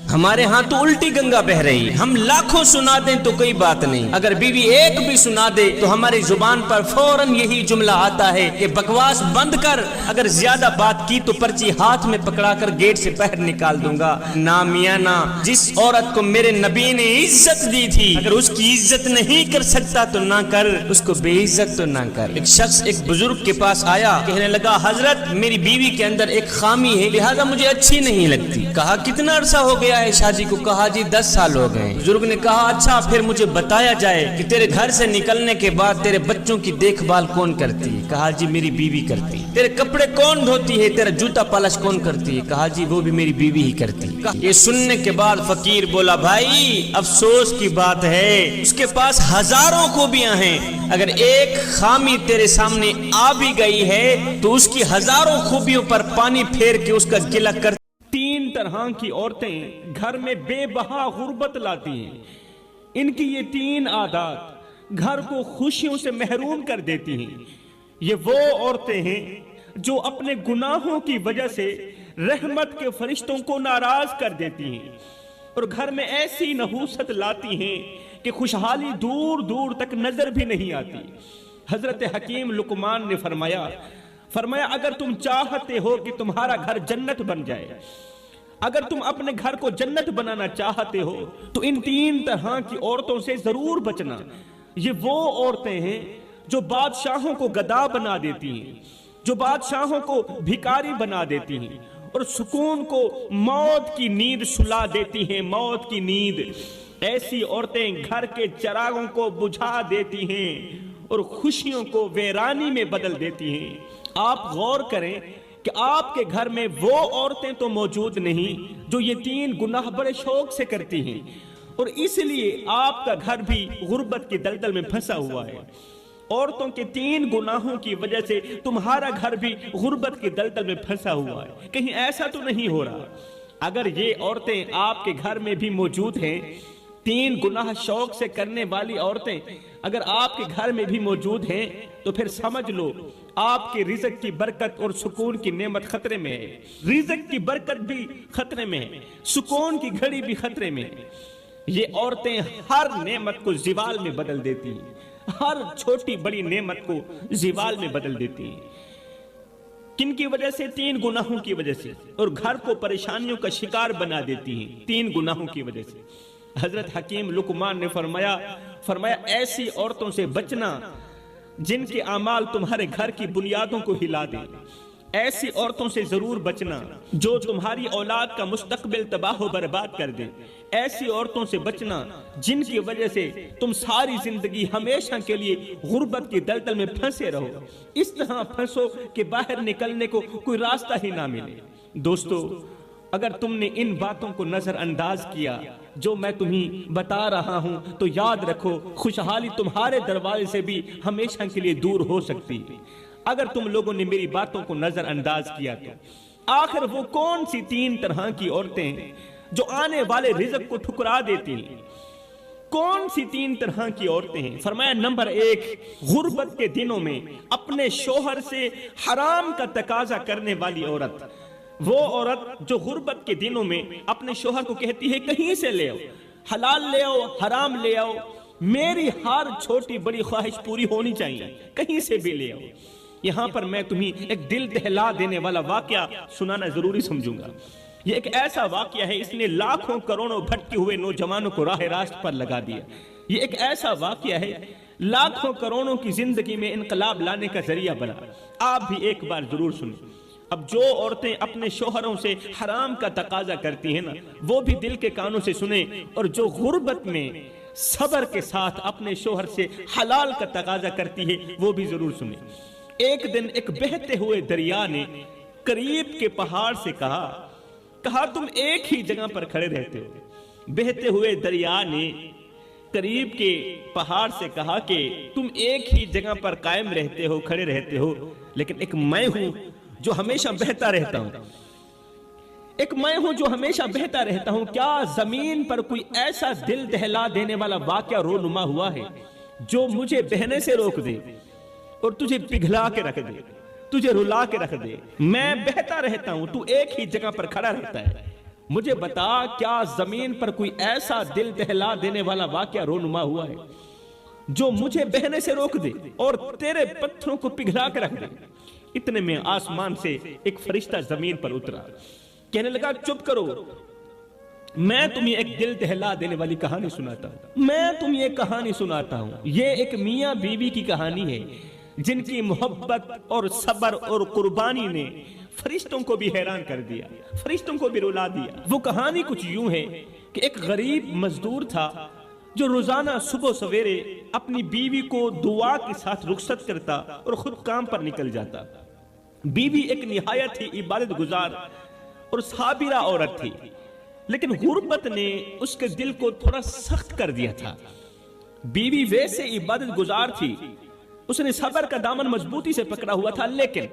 ہمارے ہاں تو الٹی گنگا بہ رہی ہے، ہم لاکھوں سنا دیں تو کوئی بات نہیں، اگر بیوی ایک بھی سنا دے تو ہماری زبان پر فوراً یہی جملہ آتا ہے کہ بکواس بند کر، اگر زیادہ بات کی تو پرچی ہاتھ میں پکڑا کر گیٹ سے باہر نکال دوں گا۔ نا میاں نا، جس عورت کو میرے نبی نے عزت دی تھی اگر اس کی عزت نہیں کر سکتا تو نہ کر، اس کو بے عزت تو نہ کر۔ ایک شخص ایک بزرگ کے پاس آیا، کہنے لگا حضرت میری بیوی کے اندر ایک خامی ہے لہذا مجھے اچھی نہیں لگتی۔ کہا کتنا عرصہ ہو گیا ہے شادی کو؟ کہا جی 10 سال ہو گئے۔ بزرگ نے کہا اچھا پھر مجھے بتایا جائے کہ تیرے گھر سے نکلنے کے بعد تیرے بچوں کی دیکھ بھال کون کرتی ہے؟ کہا جی میری بیوی کرتی ہے۔ تیرے کپڑے کون دھوتی ہے؟ تیرا جوتا پالش کون کرتی ہے؟ کہا جی وہ بھی میری بیوی ہی کرتی ہے۔ یہ سننے کے بعد فقیر بولا بھائی افسوس کی بات ہے اس کے پاس ہزاروں خوبیاں ہیں، اگر ایک خامی تیرے سامنے آ بھی گئی ہے تو اس کی ہزاروں خوبیوں پر پانی پھیر کے اس کا گلہ کر۔ 3 طرح کی عورتیں گھر میں بے بہا غربت لاتی ہیں۔ ان کی یہ 3 عادات گھر کو خوشیوں سے محروم کر دیتی ہیں۔ یہ وہ عورتیں ہیں جو اپنے گناہوں کی وجہ سے رحمت کے فرشتوں کو ناراض کر دیتی ہیں اور گھر میں ایسی نحوست لاتی ہیں کہ خوشحالی دور دور تک نظر بھی نہیں آتی۔ حضرت حکیم لقمان نے فرمایا اگر تم چاہتے ہو کہ تمہارا گھر جنت بن جائے، اگر تم اپنے گھر کو جنت بنانا چاہتے ہو تو ان 3 طرح کی عورتوں سے ضرور بچنا۔ یہ وہ عورتیں ہیں جو بادشاہوں کو گدا بنا دیتی ہیں، جو بادشاہوں کو بھکاری بنا دیتی ہیں اور سکون کو موت کی نیند سلا دیتی ہیں، موت کی نیند۔ ایسی عورتیں گھر کے چراغوں کو بجھا دیتی ہیں اور خوشیوں کو ویرانی میں بدل دیتی ہیں۔ آپ غور کریں کہ آپ کے گھر میں وہ عورتیں تو موجود نہیں جو یہ 3 گناہ بڑے شوق سے کرتی ہیں، اور اس لیے آپ کا گھر بھی غربت کی دلدل میں پھنسا ہوا ہے۔ عورتوں کے 3 گناہوں کی وجہ سے تمہارا گھر بھی غربت کی دلدل میں پھنسا ہوا ہے۔ کہیں ایسا تو نہیں ہو رہا؟ اگر یہ عورتیں آپ کے گھر میں بھی موجود ہیں، 3 گناہ شوق سے کرنے والی عورتیں اگر آپ کے گھر میں بھی موجود ہیں تو پھر سمجھ لو آپ کے رزق کی برکت اور سکون کی نعمت خطرے میں ہے۔ رزق کی برکت بھی خطرے میں ہے، سکون کی گھڑی بھی خطرے میں ہے۔ یہ عورتیں ہر نعمت کو زوال میں بدل دیتی ہیں، ہر چھوٹی بڑی نعمت کو زوال میں بدل دیتی ہیں۔ کن کی وجہ سے؟ 3 گناہوں کی وجہ سے، اور گھر کو پریشانیوں کا شکار بنا دیتی ہیں 3 گناہوں کی وجہ سے۔ حضرت حکیم لقمان نے فرمایا ایسی عورتوں سے بچنا جن کے اعمال تمہارے گھر کی بنیادوں کو ہلا دیں، ایسی عورتوں سے ضرور بچنا جو تمہاری اولاد کا مستقبل تباہ و برباد کر دیں، ایسی عورتوں سے بچنا جن کی وجہ سے تم ساری زندگی ہمیشہ کے لیے غربت کی دلدل میں پھنسے رہو، اس طرح پھنسو کہ باہر نکلنے کو کوئی راستہ ہی نہ ملے۔ دوستو، اگر تم نے ان باتوں کو نظر انداز کیا جو میں تمہیں بتا رہا ہوں تو یاد رکھو خوشحالی تمہارے دروازے سے بھی ہمیشہ کے لیے دور ہو سکتی ہے۔ اگر تم لوگوں نے میری باتوں کو نظر انداز کیا تو آخر وہ کون سی 3 طرح کی عورتیں ہیں جو آنے والے رزق کو ٹھکرا دیتی ہیں؟ کون سی 3 طرح کی عورتیں ہیں؟ فرمایا نمبر 1، غربت کے دنوں میں اپنے شوہر سے حرام کا تقاضا کرنے والی عورت۔ وہ عورت جو غربت کے دنوں میں اپنے شوہر کو کہتی ہے کہیں سے لے آؤ، حلال لے آؤ، حرام لے آؤ، میری ہر چھوٹی بڑی خواہش پوری ہونی چاہیے، کہیں سے بھی لے آؤ۔ یہاں پر میں تمہیں ایک دل دہلا دینے والا واقعہ سنانا ضروری سمجھوں گا۔ یہ ایک ایسا واقعہ ہے اس نے لاکھوں کروڑوں بھٹکے ہوئے نوجوانوں کو راہ راست پر لگا دیا۔ یہ ایک ایسا واقعہ ہے لاکھوں کروڑوں کی زندگی میں انقلاب لانے کا ذریعہ بنا۔ آپ بھی ایک بار ضرور سنیں۔ اب جو عورتیں اپنے شوہروں سے حرام کا تقاضا کرتی ہیں نا، وہ بھی دل کے کانوں سے سنیں، اور جو غربت میں صبر کے ساتھ اپنے شوہر سے حلال کا تقاضا کرتی ہے وہ بھی ضرور سنیں۔ ایک دن ایک بہتے ہوئے دریا نے قریب کے پہاڑ سے کہا تم ایک ہی جگہ پر کھڑے رہتے ہو۔ بہتے ہوئے دریا نے قریب کے پہاڑ سے کہا کہ تم ایک ہی جگہ پر قائم رہتے ہو، کھڑے رہتے ہو، لیکن ایک میں ہوں جو ہمیشہ بہتا رہتا ہوں، ایک میں ہوں جو ہمیشہ بہتا رہتا ہوں۔ کیا زمین پر کوئی ایسا دل دہلا دینے والا واقعہ رونما ہوا ہے جو مجھے بہنے سے روک دے اور تجھے پگھلا کے رکھ دے، تجھے رلا کے رکھ دے؟ میں بہتا رہتا ہوں، تو ایک ہی جگہ پر کھڑا رہتا ہے۔ مجھے بتا کیا زمین پر کوئی ایسا دل دہلا دینے والا واقعہ رونما ہوا ہے جو مجھے بہنے سے روک دے اور تیرے پتھروں کو پگھلا کے رکھ دے؟ اتنے میں آسمان سے ایک فرشتہ زمین پر اترا، کہنے لگا چپ کرو، میں تمہیں ایک دل دہلا دینے والی کہانی سناتا ہوں، میں تمہیں ایک کہانی سناتا ہوں۔ یہ ایک میاں بیوی کی کہانی ہے جن کی محبت اور صبر اور قربانی نے فرشتوں کو بھی حیران کر دیا، فرشتوں کو بھی رلا دیا۔ وہ کہانی کچھ یوں ہے کہ ایک غریب مزدور تھا جو روزانہ صبح سویرے اپنی بیوی کو دعا کے ساتھ رخصت کرتا اور خود کام پر نکل جاتا۔ بیوی ایک نہایت ہی عبادت گزار اور صابرہ عورت تھی، لیکن غربت نے اس کے دل کو تھوڑا سخت کر دیا تھا۔ بیوی ویسے عبادت گزار تھی، اس نے صبر کا دامن مضبوطی سے پکڑا ہوا تھا، لیکن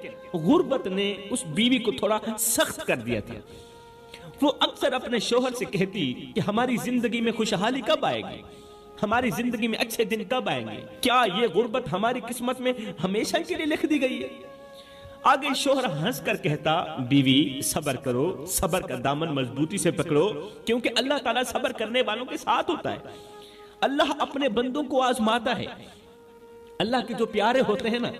غربت نے اس بیوی کو تھوڑا سخت کر دیا تھا۔ وہ اکثر اپنے شوہر سے کہتی کہ ہماری زندگی میں خوشحالی کب آئے گی، ہماری زندگی میں اچھے دن کب آئیں گے، کیا یہ غربت ہماری قسمت میں ہمیشہ کے لیے لکھ دی گئی ہے؟ آگے شوہر ہنس کر کہتا، بیوی صبر کرو، صبر کا دامن مضبوطی سے پکڑو، کیونکہ اللہ تعالیٰ صبر کرنے والوں کے ساتھ ہوتا ہے۔ اللہ اپنے بندوں کو آزماتا ہے۔ اللہ کے جو پیارے ہوتے ہیں نا،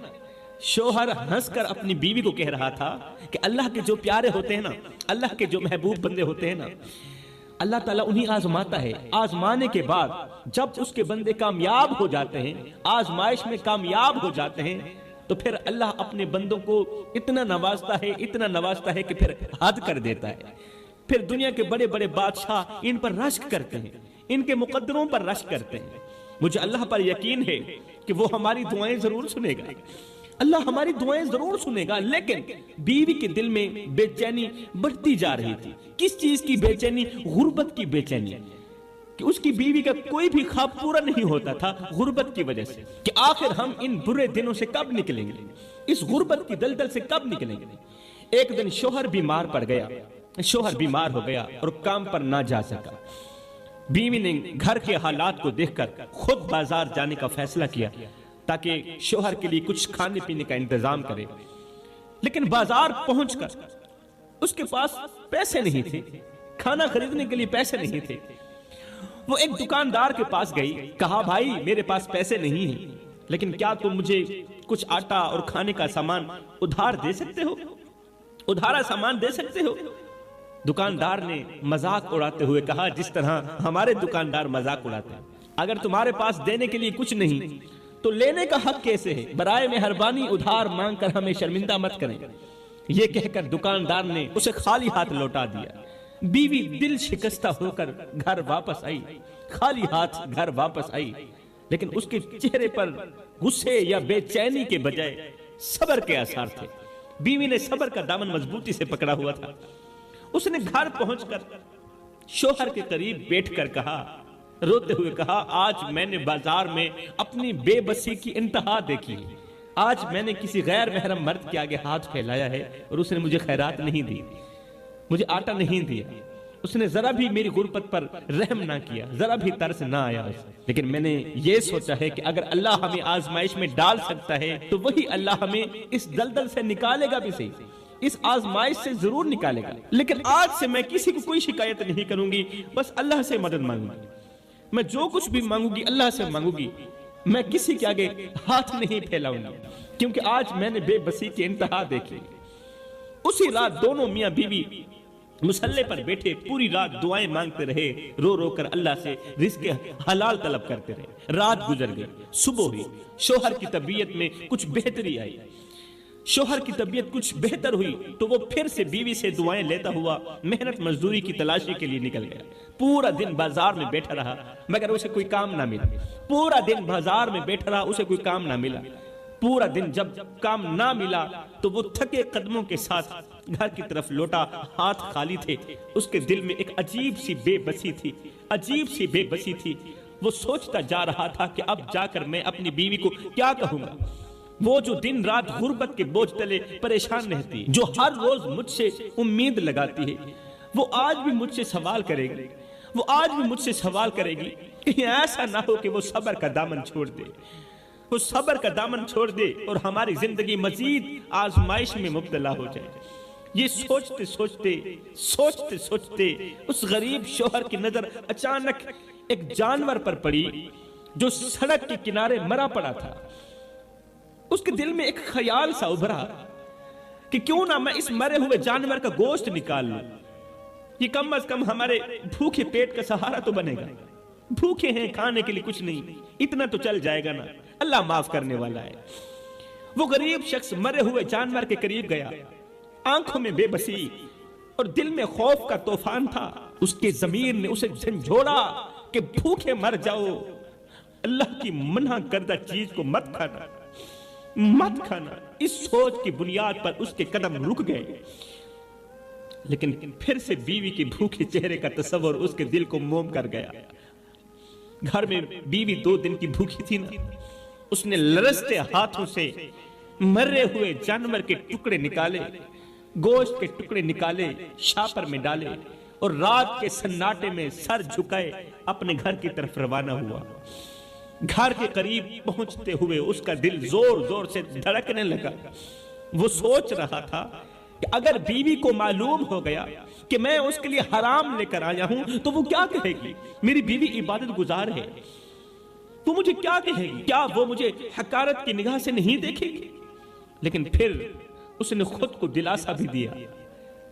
شوہر ہنس کر اپنی بیوی کو کہہ رہا تھا کہ اللہ کے جو پیارے ہوتے ہیں نا، اللہ کے جو محبوب بندے ہوتے ہیں نا، اللہ تعالیٰ انہیں آزماتا ہے۔ آزمانے کے بعد جب اس کے بندے کامیاب ہو جاتے ہیں، آزمائش میں کامیاب ہو جاتے ہیں، تو پھر اللہ اپنے بندوں کو اتنا نوازتا ہے کہ پھر حد کر دیتا ہے۔ پھر دنیا کے بڑے بڑے بادشاہ ان پر رشک کرتے ہیں، ان کے مقدروں پر رشک کرتے ہیں۔ مجھے اللہ پر یقین ہے کہ وہ ہماری دعائیں ضرور سنے گا، اللہ ہماری دعائیں ضرور سنے گا۔ لیکن بیوی کے دل میں بے چینی بڑھتی جا رہی تھی۔ کس چیز کی بے چینی؟ غربت کی بے چینی، کہ اس کی بیوی کا کوئی بھی خواب پورا نہیں ہوتا تھا غربت کی وجہ سے، کہ آخر ہم ان برے دنوں سے کب نکلیں گے، اس غربت کی دلدل سے کب نکلیں گے۔ ایک دن شوہر بیمار پڑ گیا، شوہر بیمار ہو گیا اور کام پر نہ جا سکا۔ بیوی نے گھر کے حالات کو دیکھ کر خود بازار جانے کا فیصلہ کیا تاکہ شوہر کے لیے کچھ کھانے پینے کا انتظام کرے، لیکن بازار پہنچ کر اس کے پاس پیسے نہیں تھے، کھانا خریدنے کے لیے پیسے نہیں تھے۔ وہ ایک دکاندار کے پاس گئی، کہا بھائی میرے پاس پیسے نہیں ہیں، لیکن کیا تم مجھے کچھ آٹا اور کھانے کا سامان ادھار دے سکتے ہو، ادھارا سامان دے سکتے ہو؟ دکاندار نے مذاق اڑاتے ہوئے کہا، جس طرح ہمارے دکاندار مذاق اڑاتے ہیں، اگر تمہارے پاس دینے کے لیے کچھ نہیں تو لینے کا حق کیسے ہے؟ برائے مہربانی ادھار مانگ کر ہمیں شرمندہ مت کریں۔ یہ کہہ کر دکاندار نے اسے خالی ہاتھ لوٹا دیا۔ بیوی دل شکستہ ہو کر گھر واپس آئی، خالی ہاتھ گھر واپس آئی، لیکن اس کے چہرے پر غصے یا بے چینی کے بجائے صبر کے آثار تھے۔ بیوی نے صبر کا دامن مضبوطی سے پکڑا ہوا تھا۔ اس نے گھر پہنچ کر شوہر کے قریب بیٹھ کر کہا، روتے ہوئے کہا، آج میں نے بازار میں اپنی بے بسی کی انتہا دیکھی، آج میں نے کسی غیر محرم مرد کے آگے ہاتھ پھیلایا ہے اور اس نے مجھے خیرات نہیں دی، مجھے آٹا نہیں دیا، اس نے ذرا بھی میری غربت پر رحم نہ کیا، ذرا بھی ترس نہ آیا۔ لیکن میں نے یہ سوچا ہے کہ اگر اللہ ہمیں آزمائش میں ڈال سکتا ہے تو وہی اللہ ہمیں اس دلدل سے نکالے گا بھی صحیح، اس آزمائش سے ضرور نکالے گا۔ لیکن آج سے میں کسی کو کوئی شکایت نہیں کروں گی، بس اللہ سے مدد مانگوں گی، میں جو کچھ بھی مانگوں گی اللہ سے مانگوں گی، میں کسی کے آگے ہاتھ نہیں پھیلاؤں گی، کیونکہ آج میں نے بے بسی کی انتہا دیکھی۔ اسی رات دونوں میاں بیوی مصلے پر بیٹھے پوری رات دعائیں مانگتے رہے، رو رو کر اللہ سے رزق حلال طلب کرتے رہے۔ رات گزر گئی، صبح ہوئی، شوہر کی طبیعت میں کچھ بہتری آئی، شوہر کی طبیعت کچھ بہتر ہوئی تو وہ پھر سے بیوی سے دعائیں لیتا ہوا محنت مزدوری کی تلاشی کے لیے نکل گیا۔ پورا دن بازار میں بیٹھا رہا مگر اسے کوئی کام نہ ملا، پورا دن بازار میں بیٹھا رہا اسے کوئی کام نہ ملا۔ پورا دن جب کام نہ ملا تو وہ تھکے قدموں کے ساتھ گھر کی طرف لوٹا، ہاتھ خالی تھے۔ اس کے دل میں ایک عجیب سی بے بسی تھی، عجیب سی بے بسی تھی۔ وہ سوچتا جا رہا تھا کہ اب جا کر میں اپنی بیوی کو کیا کہوں گا، وہ جو دن رات غربت کے بوجھ تلے پریشان رہتی، جو ہر روز مجھ سے امید لگاتی ہے، وہ آج بھی مجھ سے سوال کرے گی، وہ آج بھی مجھ سے سوال کرے گی۔ کہیں ایسا نہ ہو کہ وہ صبر کا دامن چھوڑ دے، وہ صبر کا دامن چھوڑ دے اور ہماری زندگی مزید آزمائش میں مبتلا ہو جائے۔ یہ سوچتے سوچتے اس غریب شوہر کی نظر اچانک ایک جانور پر پڑی جو سڑک کے کنارے مرا پڑا تھا۔ اس کے دل میں ایک خیال سا ابھرا کہ کیوں نہ میں اس مرے ہوئے جانور کا گوشت نکال لوں، یہ کم از کم ہمارے بھوکے پیٹ کا سہارا تو بنے گا، بھوکے ہیں کھانے کے لیے کچھ نہیں، اتنا تو چل جائے گا نا، اللہ معاف کرنے والا ہے۔ وہ غریب شخص مرے ہوئے جانور کے قریب گیا، آنکھوں میں بے بسی اور دل میں خوف کا طوفان تھا۔ اس کے ضمیر نے اسے جھنجھوڑا کہ بھوکے مر جاؤ، اللہ کی منع کردہ چیز کو مت کھانا۔ اس سوچ کی بنیاد پر اس کے قدم رک گئے، لیکن پھر سے بیوی کے بھوکے چہرے کا تصور اس کے دل کو موم کر گیا۔ گھر میں بیوی 2 دن کی بھوکی تھی نا، اس نے لرزتے ہاتھوں سے مرے ہوئے جانور کے ٹکڑے نکالے، گوشت کے ٹکڑے نکالے، شاپر میں ڈالے اور رات کے سناٹے میں سر جھکائے اپنے گھر کی طرف روانہ ہوا۔ گھر کے قریب پہنچتے ہوئے اس کا دل زور زور سے دھڑکنے لگا۔ وہ سوچ رہا تھا کہ اگر بیوی کو معلوم ہو گیا کہ میں اس کے لیے حرام لے کر آیا ہوں تو وہ کیا کہے گی؟ میری بیوی عبادت گزار ہے، وہ مجھے کیا کہے گی؟ کیا وہ مجھے حقارت کی نگاہ سے نہیں دیکھے گی؟ لیکن پھر اس نے خود کو دلاسا بھی دیا،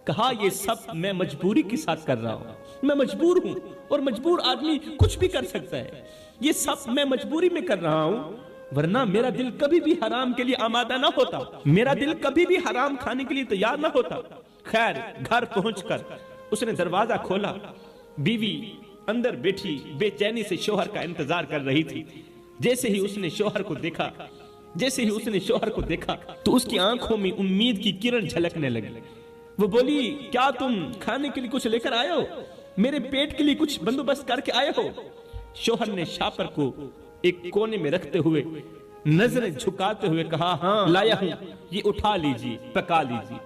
کہا یہ سب میں مجبوری کے ساتھ کر رہا ہوں، میں مجبور ہوں اور مجبور آدمی کچھ بھی کر سکتا ہے، یہ سب میں مجبوری میں کر رہا ہوں، ورنہ میرا دل کبھی بھی حرام کے لیے آمادہ نہ ہوتا، میرا دل کبھی بھی حرام کھانے کے لیے تیار نہ ہوتا۔ خیر گھر پہنچ کر اس نے دروازہ کھولا، بیوی اندر بیٹھی بے چینی سے شوہر کا انتظار کر رہی تھی۔ جیسے ہی اس نے شوہر کو دیکھا تو اس کی آنکھوں میں امید کی کرن جھلکنے لگی۔ وہ بولی کیا تم کھانے کے لیے کچھ لے کر آئے ہو؟ میرے پیٹ کے لیے کچھ بندوبست کر کے آئے ہو؟ شوہر نے شاپر کو ایک کونے میں رکھتے ہوئے نظریں جھکاتے ہوئے کہا ہاں لایا ہوں، یہ اٹھا لیجیے، پکا لیجیے۔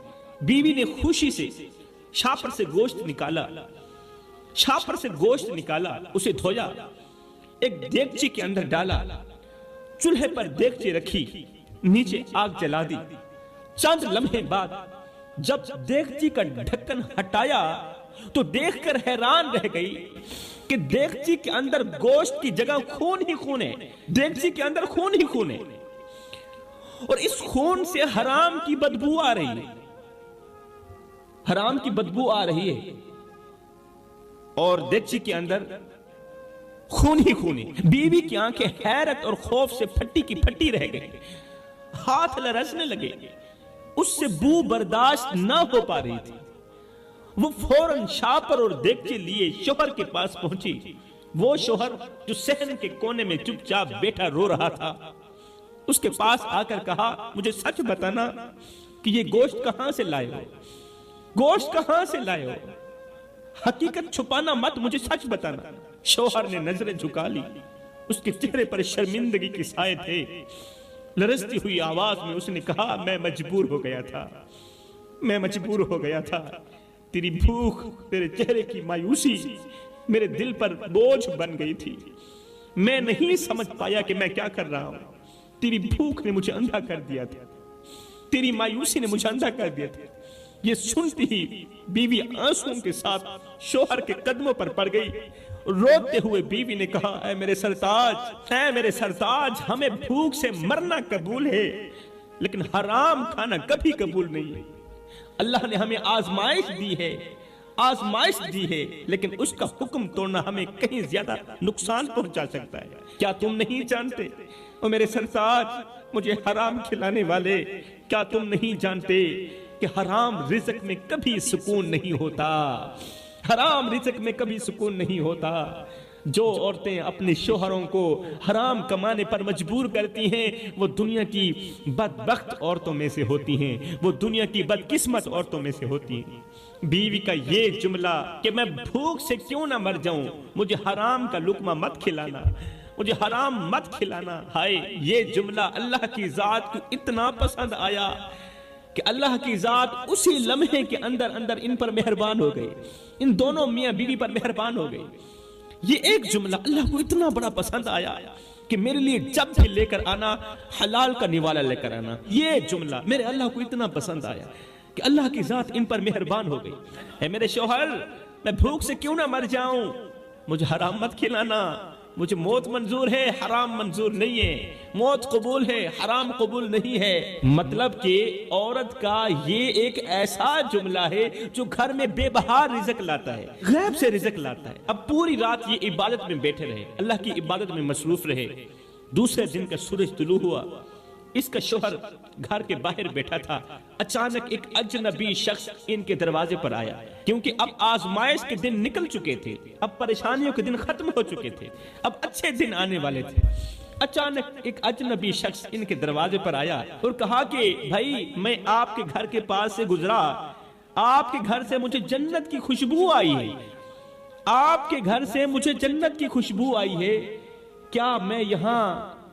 بیوی نے خوشی سے شاپر سے گوشت نکالا، اسے دھویا، ایک دیگچی کے اندر ڈالا، چولہے پر دیگچی رکھی، نیچے آگ جلا دی۔ چند لمحے بعد جب دیگچی کا ڈھکن ہٹایا تو دیکھ کر حیران رہ گئی کہ دیگچی کے اندر گوشت کی جگہ خون ہی خون ہے، دیگچی کے اندر خون ہی خون ہے، اور اس خون سے حرام کی بدبو آ رہی ہے، اور دیگچی کے اندر خون ہی خون ہے۔ بیوی کی آنکھیں حیرت اور خوف سے پھٹی کی پھٹی رہ گئی، ہاتھ لرزنے لگے، اس سے بو برداشت نہ ہو پا رہی تھی۔ وہ فوراً شاپر اور دیگچی لیے شوہر کے پاس پہنچی۔ وہ شوہر جو صحن کے کونے میں چپ چاپ بیٹھا رو رہا تھا، اس کے پاس آ کر کہا مجھے سچ بتانا کہ یہ گوشت کہاں سے لائے ہو؟ حقیقت چھپانا مت، مجھے سچ بتانا۔ شوہر نے نظریں جھکا لی، اس کے چہرے پر شرمندگی کے سائے تھے۔ لرزتی ہوئی آواز میں اس نے کہا میں مجبور ہو گیا تھا، تیری بھوک، تیرے چہرے کی مایوسی میرے دل پر بوجھ بن گئی تھی، میں نہیں سمجھ پایا کہ میں کیا کر رہا ہوں، تیری بھوک نے مجھے اندھا کر دیا تھا، تیری مایوسی نے مجھے اندھا کر دیا تھا۔ یہ سنتی ہی بیوی آنسوں کے ساتھ شوہر کے قدموں پر پڑ گئی، روتے ہوئے بیوی نے کہا اے میرے سرتاج، ہمیں بھوک سے مرنا قبول ہے لیکن حرام کھانا کبھی قبول نہیں ہے۔ اللہ نے ہمیں آزمائش دی ہے لیکن اس کا حکم توڑنا ہمیں کہیں زیادہ نقصان پہنچا سکتا ہے۔ کیا تم نہیں جانتے او میرے سرتاج، مجھے حرام کھلانے والے، کیا تم نہیں جانتے کہ حرام رزق میں کبھی سکون نہیں ہوتا؟ جو عورتیں اپنے شوہروں کو حرام کمانے پر مجبور کرتی ہیں وہ دنیا کی بدبخت عورتوں میں سے ہوتی ہیں، وہ دنیا کی بدقسمت عورتوں میں سے ہوتی ہیں۔ بیوی کا یہ جملہ کہ میں بھوک سے کیوں نہ مر جاؤں، مجھے حرام کا لقمہ مت کھلانا، ہائے یہ جملہ اللہ کی ذات کو اتنا پسند آیا کہ اللہ کی ذات اسی لمحے کے اندر ان پر مہربان ہو گئی، ان دونوں میاں بیوی پر مہربان ہو گئی۔ یہ ایک جملہ اللہ کو اتنا بڑا پسند آیا کہ میرے لیے جب بھی لے کر آنا حلال کا نوالا لے کر آنا، یہ جملہ میرے اللہ کو اتنا پسند آیا کہ اللہ کی ذات ان پر مہربان ہو گئی. اے میرے شوہر، میں بھوک سے کیوں نہ مر جاؤں، مجھے حرام مت کھلانا. مجھے موت منظور ہے، حرام منظور نہیں ہے. موت قبول ہے، حرام قبول نہیں ہے. مطلب کہ عورت کا یہ ایک ایسا جملہ ہے جو گھر میں بے بہار رزق لاتا ہے، غیب سے رزق لاتا ہے. اب پوری رات یہ عبادت میں بیٹھے رہے، اللہ کی عبادت میں مصروف رہے. دوسرے دن کا سورج طلوع ہوا، اس کا شوہر گھر کے باہر بیٹھا تھا. اچانک ایک اجنبی شخص ان کے دروازے پر آیا، کیونکہ اب آزمائش کے دن نکل چکے تھے، اب پریشانیوں کے دن ختم ہو چکے تھے، اب اچھے دن آنے والے تھے. اچانک ایک اجنبی شخص ان کے دروازے پر آیا اور کہا کہ بھائی، میں آپ کے گھر کے پاس سے گزرا، آپ کے گھر سے مجھے جنت کی خوشبو آئی ہے، آپ کے گھر سے مجھے جنت کی خوشبو آئی ہے، کیا میں یہاں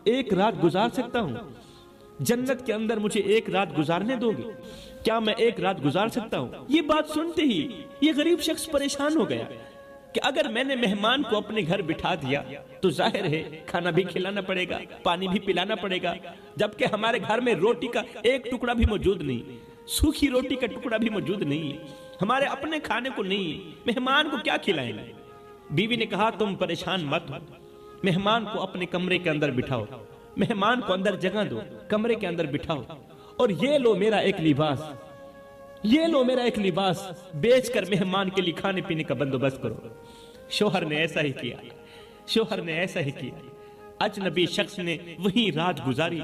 ایک رات گزار سکتا ہوں؟ جنت کے اندر مجھے ایک رات گزارنے دو گے؟ کیا میں ایک رات گزار سکتا ہوں؟ یہ بات سنتے ہی یہ غریب شخص پریشان ہو گیا کہ اگر میں نے مہمان کو اپنے گھر بٹھا دیا تو ظاہر ہے کھانا بھی کھلانا پڑے گا، پانی بھی پلانا پڑے گا، جبکہ ہمارے گھر میں روٹی کا ایک ٹکڑا بھی موجود نہیں، سوکھی روٹی کا ٹکڑا بھی موجود نہیں، ہمارے اپنے کھانے کو نہیں، مہمان کو کیا کھلائیں گے؟ بیوی نے کہا تم پریشان مت ہو، مہمان کو اپنے کمرے کے اندر بٹھاؤ، مہمان کو اندر جگہ دو، کمرے کے اندر بٹھاؤ، اور یہ لو میرا ایک لباس، یہ لو میرا ایک لباس بیچ کر مہمان کے لیے کھانے پینے کا بندوبست کرو. شوہر نے ایسا ہی کیا، شوہر نے ایسا ہی کیا. اجنبی شخص نے وہیں رات گزاری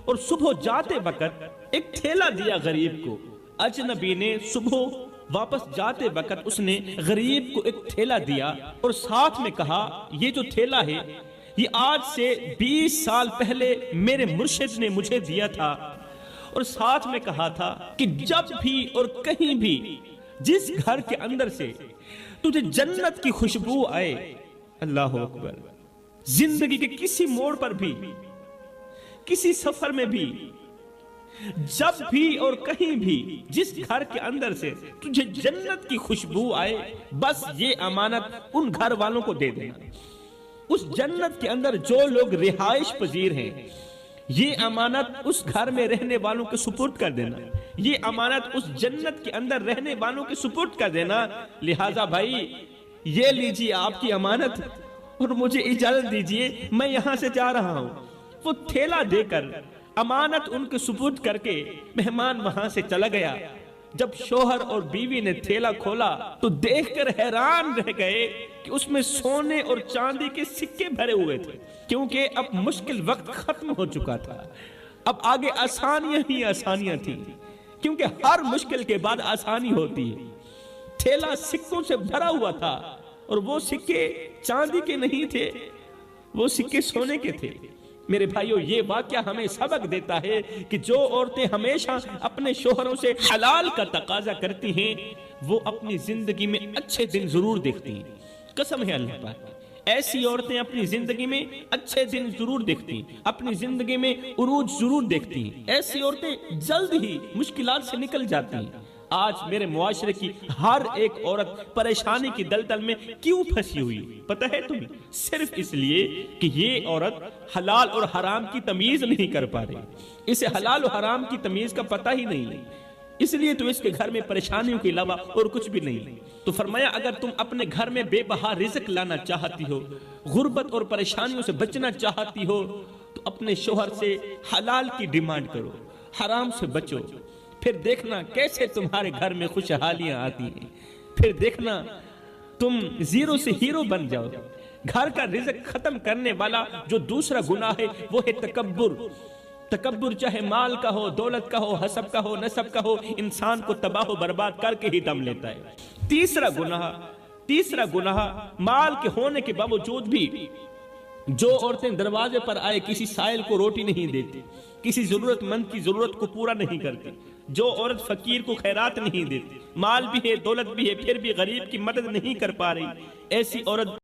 اور صبح جاتے وقت ایک تھیلا دیا غریب کو. اجنبی نے صبح واپس جاتے وقت اس نے غریب کو ایک تھیلا دیا اور ساتھ میں کہا یہ جو تھیلا ہے یہ آج سے 20 سال پہلے میرے مرشد نے مجھے دیا تھا، اور ساتھ میں کہا تھا کہ جب بھی اور کہیں بھی جس گھر کے اندر سے تجھے جنت کی خوشبو آئے، اللہ اکبر، زندگی کے کسی موڑ پر بھی، کسی سفر میں بھی، جب بھی اور کہیں بھی جس گھر کے اندر سے تجھے جنت کی خوشبو آئے، بس یہ امانت ان گھر والوں کو دے دینا. اس جنت کے اندر جو لوگ رہائش پذیر ہیں، یہ امانت اس گھر میں رہنے والوں کے سپرد کر دینا، یہ امانت اس جنت کے اندر رہنے والوں کے سپرد کر دینا. لہٰذا بھائی، یہ لیجیے آپ کی امانت اور مجھے اجازت دیجیے میں یہاں سے جا رہا ہوں. وہ تھیلا دے کر امانت ان کے سپرد کر کے مہمان وہاں سے چلا گیا. جب شوہر اور بیوی نے تھیلا کھولا تو دیکھ کر حیران رہ گئے کہ اس میں سونے اور چاندی کے سکے بھرے ہوئے تھے، کیونکہ اب مشکل وقت ختم ہو چکا تھا، اب آگے آسانیاں ہی آسانیاں تھیں، کیونکہ ہر مشکل کے بعد آسانی ہوتی ہے. تھیلا سکوں سے بھرا ہوا تھا اور وہ سکے چاندی کے نہیں تھے، وہ سکے سونے کے تھے. میرے بھائیو، یہ واقعہ ہمیں سبق دیتا ہے کہ جو عورتیں ہمیشہ اپنے شوہروں سے حلال کا تقاضا کرتی ہیں وہ اپنی زندگی میں اچھے دن ضرور دیکھتی ہیں. قسم ہے اللہ پاک، ایسی عورتیں اپنی زندگی میں اچھے دن ضرور دیکھتی ہیں، اپنی زندگی میں عروج ضرور دیکھتی ہیں. ایسی عورتیں جلد ہی مشکلات سے نکل جاتی ہیں. آج میرے معاشرے کی ہر ایک عورت پریشانی کی دلدل میں کیوں پھنسی ہوئی پتہ ہے تمہیں؟ صرف اس لیے کہ یہ عورت حلال اور حرام کی تمیز نہیں کر پا رہی، اسے حلال اور حرام کی تمیز کا پتہ ہی نہیں، اس لیے تو اس کے گھر میں پریشانیوں کے علاوہ اور کچھ بھی نہیں. تو فرمایا اگر تم اپنے گھر میں بے بہا رزق لانا چاہتی ہو، غربت اور پریشانیوں سے بچنا چاہتی ہو، تو اپنے شوہر سے حلال کی ڈیمانڈ کرو، حرام سے بچو. پھر دیکھنا کیسے تمہارے گھر میں خوشحالیاں آتی ہیں، پھر دیکھنا تم زیرو سے ہیرو بن جاؤ. گھر کا رزق ختم کرنے والا جو دوسرا گناہ ہے وہ ہے تکبر. تکبر چاہے مال کا ہو، دولت کا ہو، حسب کا ہو، نسب کا ہو، انسان کو تباہ و برباد کر کے ہی دم لیتا ہے. تیسرا گناہ مال کے ہونے کے باوجود بھی جو عورتیں دروازے پر آئے کسی سائل کو روٹی نہیں دیتی، کسی ضرورت مند کی ضرورت کو پورا نہیں کرتی، جو عورت فقیر کو خیرات نہیں دیتی، مال بھی ہے دولت بھی ہے پھر بھی غریب کی مدد نہیں کر پا رہی، ایسی عورت